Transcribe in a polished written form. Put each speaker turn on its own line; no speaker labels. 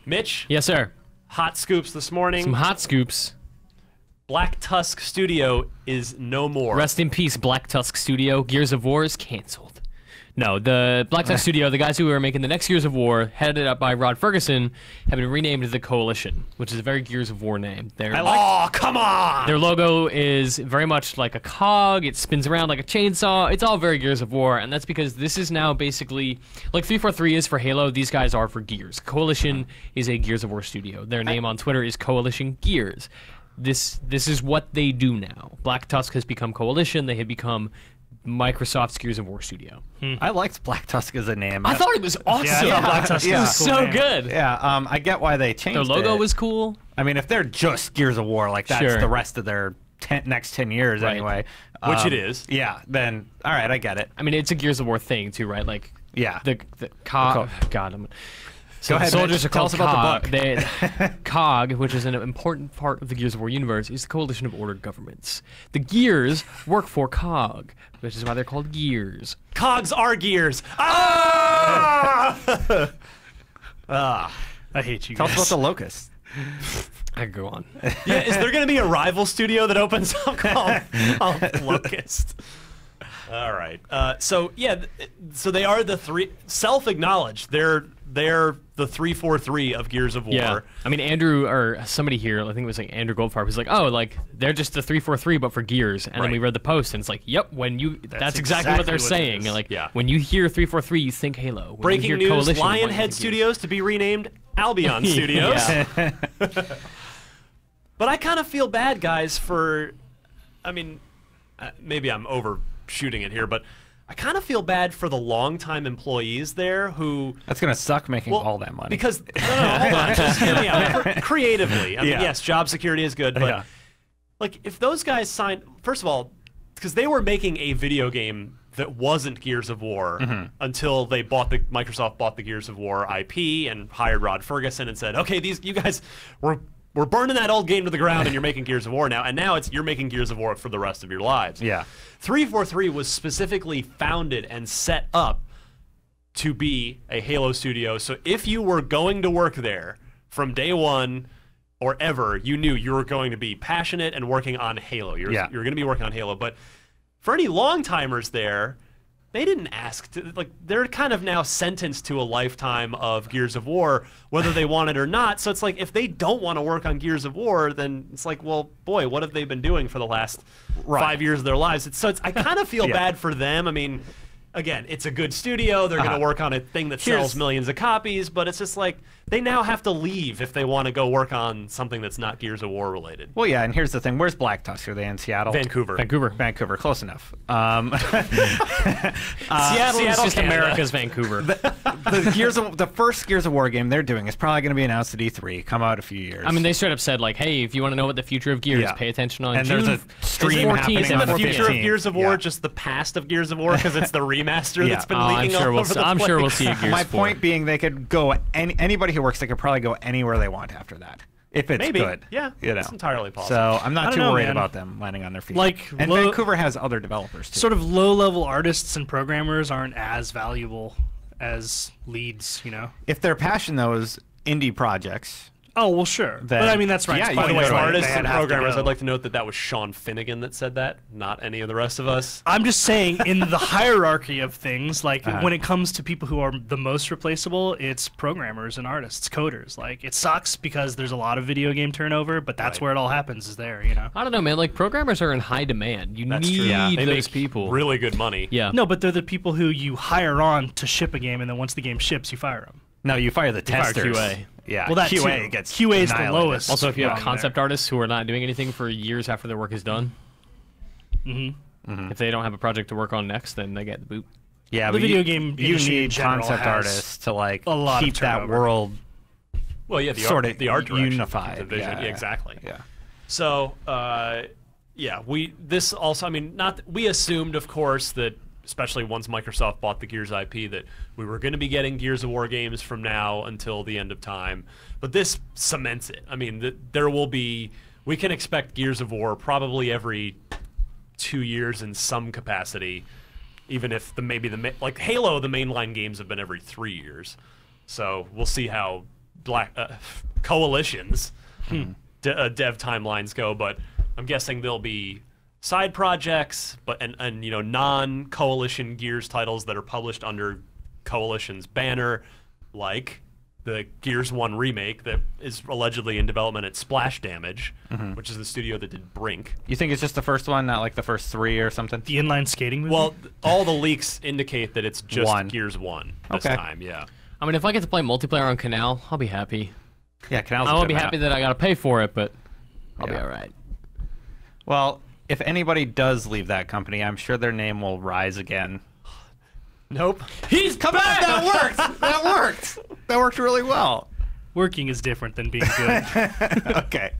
Mitch?
Yes, sir.
Hot scoops this morning.
Some hot scoops.
Black Tusk Studio is no more.
Rest in peace, Black Tusk Studio. Gears of War is canceled. No, the Black Tusk Studio, the guys who were making the next Gears of War, headed up by Rod Ferguson, have been renamed to the Coalition, which is a very Gears of War name.
Oh, come on!
Their logo is very much like a cog. It spins around like a chainsaw. It's all very Gears of War, and that's because this is now basically like 343 is for Halo. These guys are for Gears. Coalition is a Gears of War studio. Their name on Twitter is Coalition Gears. This is what they do now. Black Tusk has become Coalition. They have become Microsoft's Gears of War studio.
I liked Black Tusk as a name.
I thought it was awesome.
Yeah, I thought Black Tusk was a cool
so
name.
good.
Yeah, I get why they changed
Their logo
it.
was cool.
I mean, if they're just Gears of War, like that's
Sure.
the rest of their next 10 years
Right.
anyway.
Which it is.
Yeah, then, all right, I get it.
I mean, it's a Gears of War thing too, right? Like
Yeah.
the COG. God,
Go ahead,
soldiers
Mitch.
are
Tell
called
us about
COG. COG, which is an important part of the Gears of War universe, is the Coalition of Ordered Governments. The Gears work for COG, which is why they're called Gears.
Cogs are gears. Ah!
I hate you
Tell
guys.
us about the Locust.
I could go on.
Yeah, is there going to be a rival studio that opens up called Locust? All right. So they are the three self-acknowledged. They're the 343 of Gears of War.
Yeah. I mean, Andrew or somebody here, I think it was like Andrew Goldfarb, was like, "Oh, like they're just the 343 but for Gears." And then we
Right.
read the post and it's like, "Yep, that's exactly what they're saying."
is.
Like,
Yeah.
when you hear 343, you think Halo. When
Breaking
you hear
news:
Coalition, you want to
Lionhead
think Gears.
Studios to be renamed Albion Studios.
Yeah.
But I kind of feel bad, guys, for. I mean, maybe I'm overshooting it here, but I kind of feel bad for the longtime employees there who.
That's going to suck making all that money.
Because no, hold on, just hear me out. Creatively, I mean,
Yeah.
yes, job security is good, but
Yeah.
like if those guys signed, first of all, because they were making a video game that wasn't Gears of War until Microsoft bought the Gears of War IP and hired Rod Ferguson and said, okay, you guys we're burning that old game to the ground and you're making Gears of War now, and now you're making Gears of War for the rest of your lives.
Yeah.
343 was specifically founded and set up to be a Halo studio. So if you were going to work there from day one or ever, you knew you were going to be passionate and working on Halo. You're going to be working on Halo. But for any long-timers there, they didn't ask to, like, they're kind of now sentenced to a lifetime of Gears of War, whether they want it or not. So it's like, if they don't want to work on Gears of War, then it's like, well, boy, what have they been doing for the last 5 years of their lives? I kind of feel bad for them. I mean, again, it's a good studio. They're going to work on a thing that sells millions of copies, but it's just like, they now have to leave if they want to go work on something that's not Gears of War related.
Well, yeah, and here's the thing. Where's Black Tusk? Are they in Seattle?
Vancouver.
Close enough.
Seattle is just
Canada.
America's Vancouver.
The first Gears of War game they're doing is probably going to be announced at E3. Come out a few years.
I mean, they straight up said, like, hey, if you want to know what the future of Gears, pay attention on
And
June
there's a stream
14th
happening
and
Isn't the future of
15th.
Gears of War
Yeah.
just the past of Gears of War because it's the remaster that's been
I'm
leaking
sure
all
we'll
over the
I'm
place?
sure we'll see a Gears
My
4.
point being, they could go anybody who works. They could probably go anywhere they want after that, if it's
Maybe.
good.
Yeah,
you know,
it's entirely possible.
So I'm not
I
too
don't know,
worried
man.
about them landing on their feet.
Like,
and Vancouver has other developers too.
Sort of low-level artists and programmers aren't as valuable as leads, you know?
If their passion though is indie projects,
Oh, well, sure.
Then-
But I mean, that's right.
Yeah,
It's
you
By the
can
way,
go to
artists
it.
and
They have to
programmers,
go.
I'd like to note that was Sean Finnegan that said that, not any of the rest of us.
I'm just saying, in the hierarchy of things, like when it comes to people who are the most replaceable, it's programmers and artists, coders. Like, it sucks because there's a lot of video game turnover, but that's where it all happens, is there, you know?
I don't know, man. Like, programmers are in high demand. You
That's
need
true. Yeah. They
those
make
people.
really good money.
Yeah.
No, but they're the people who you hire on to ship a game, and then once the game ships, you fire them.
no, you fire the
fire
testers.
QA.
Yeah,
Well, that
QA
too.
gets
QA is the
annihilated.
lowest.
Also, if you have
wrong
concept
there.
artists who are not doing anything for years after their work is done, if they don't have a project to work on next, then they get the boot.
Yeah,
The
but
video
you,
game
you
industry in
need
general
concept
has
artists to like
a lot of
keep that
turnover.
world
Well, yeah, the
sort
art,
of
the art direction,
unified.
the vision,
Yeah,
exactly.
Yeah.
So, yeah, this also, I mean, we assumed, of course, that especially once Microsoft bought the Gears IP, that we were going to be getting Gears of War games from now until the end of time. But this cements it. I mean, we can expect Gears of War probably every 2 years in some capacity, even if like Halo, the mainline games have been every 3 years. So we'll see how coalitions dev timelines go, but I'm guessing there'll be side projects, but and non-coalition Gears titles that are published under coalition's banner, like the Gears 1 remake that is allegedly in development at Splash Damage, which is the studio that did Brink.
You think it's just the first one, not like the first 3 or something?
The inline skating movie?
Well, all the leaks indicate that it's just
One.
Gears 1 this
Okay.
time, yeah.
I mean, if I get to play multiplayer on Canal, I'll be happy.
Yeah, Canal's
I won't
good
be
map.
happy that I got to pay for it, but I'll be
Yeah.
all right.
Well, if anybody does leave that company, I'm sure their name will rise again.
Nope.
He's
Come on, that worked! That worked! That worked really well.
Working is different than being good.
Okay.